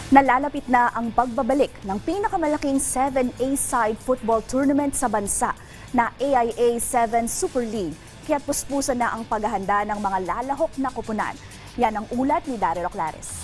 Nalalapit na ang pagbabalik ng pinakamalaking 7A-side football tournament sa bansa na AIA 7 Super League. Kaya't puspusan na ang paghahanda ng mga lalahok na kupunan. Yan ang ulat ni Daryl Oclares.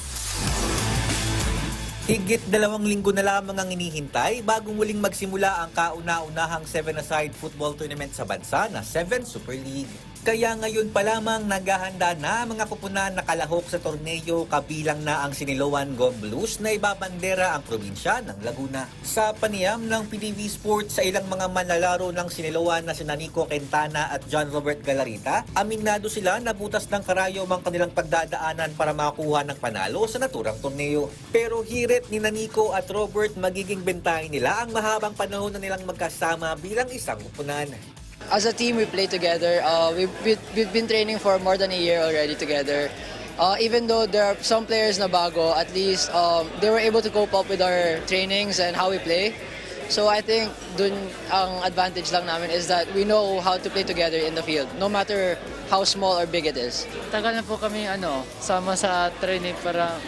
Higit 2 linggo na lamang ang inihintay bago muling magsimula ang kauna-unahang 7-a-side football tournament sa bansa na 7 Super League. Kaya ngayon pa lamang naghahanda na mga kupunan na kalahok sa torneo, kabilang na ang Siniloan Go Blues na ibabandera ang probinsya ng Laguna. Sa panayam ng PTV Sports sa ilang mga manlalaro ng Siniloan na sina Nico Quintana at John Robert Galarita, aminado sila na butas ng karayom ang kanilang pagdadaanan para makakuha ng panalo sa naturang torneo. Pero hirit ni Nico at Robert, magiging bentahin nila ang mahabang panahon na nilang magkasama bilang isang kupunan. As a team, we play together. We've been training for more than a year already together. Even though there are some players na bago, at least they were able to cope up with our trainings and how we play. So I think dun ang advantage lang namin is that we know how to play together in the field, no matter how small or big it is. Tagal na po kami sama sa training para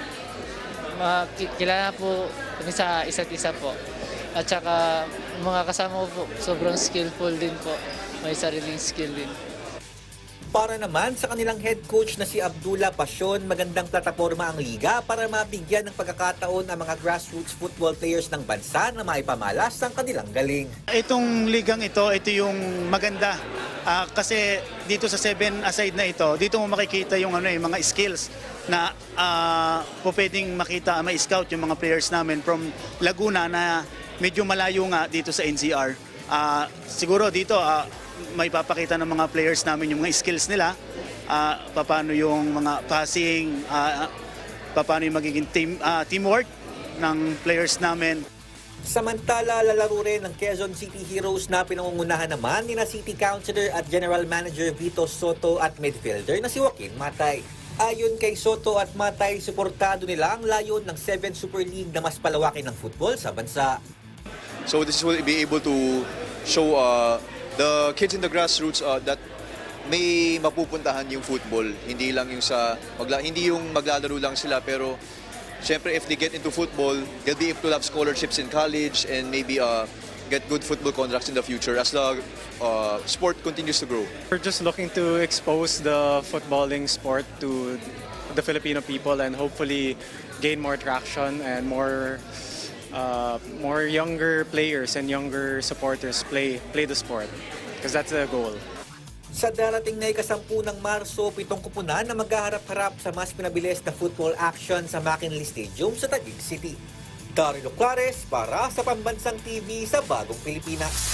makilala po kami sa isa't isa po. At saka mga kasama ko po, sobrang skillful din po. May sariling skill din. Para naman sa kanilang head coach na si Abdullah Pasyon, magandang plataforma ang liga para mabigyan ng pagkakataon ang mga grassroots football players ng bansa na maipamalas ang kanilang galing. Itong ligang ito yung maganda. Kasi dito sa 7-a-side na ito, dito mo makikita yung mga skills na pwedeng makita, ma-scout yung mga players namin from Laguna na medyo malayo nga dito sa NCR. Siguro dito may papakita ng mga players namin yung mga skills nila, paano yung mga passing, paano yung magiging teamwork ng players namin. Samantala, lalaro rin ng Quezon City Heroes na pinangungunahan naman ni na City Councilor at General Manager Vito Soto at midfielder na si Joaquin Matay. Ayon kay Soto at Matay, suportado nila ang layon ng 7 Super League na mas palawakin ng football sa bansa. So this will be able to show the kids in the grassroots that may mapupuntahan yung football. Hindi lang yung hindi yung maglalaro lang sila, pero syempre if they get into football, they'll be able to have scholarships in college and maybe get good football contracts in the future as the sport continues to grow. We're just looking to expose the footballing sport to the Filipino people and hopefully gain more traction and more younger players and younger supporters play the sport, because that's the goal. Sa darating na ika-10 ng Marso, 7 kupunan na maghaharap-harap sa mas pinabilis na football action sa McKinley Stadium sa Taguig City. Daryl Oclares para sa Pambansang TV sa Bagong Pilipinas.